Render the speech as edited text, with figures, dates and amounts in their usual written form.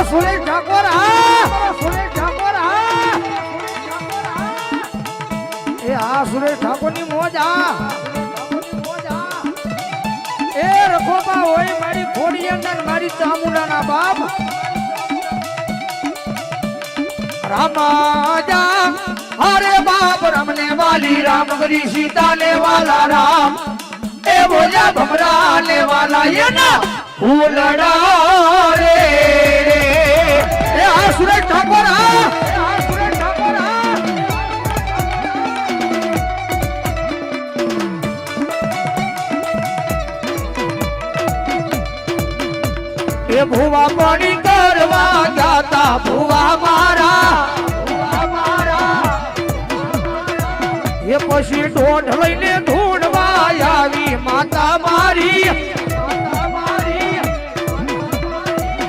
સુરેશ ઠાકોર સુરેશ ઠાકોર એ સુરેશ ઠાકોર ની મોજ એ રખોબા હોય મારી ખોડી અંદર મારી ચામુંડાના બાપ રામાજા અરે બાપ રમને વાલી રામ ગરી સીતા ને વાલા રામ એ બોલા ભમરા ને વાલા ये ना ફૂલડા રે એ સુરેશ ઠાકોર સુરેશ ઠાકોર એ ભુવા પાણી કરવા જાતા ભુવા મારા એ પછી દોઢ લઈને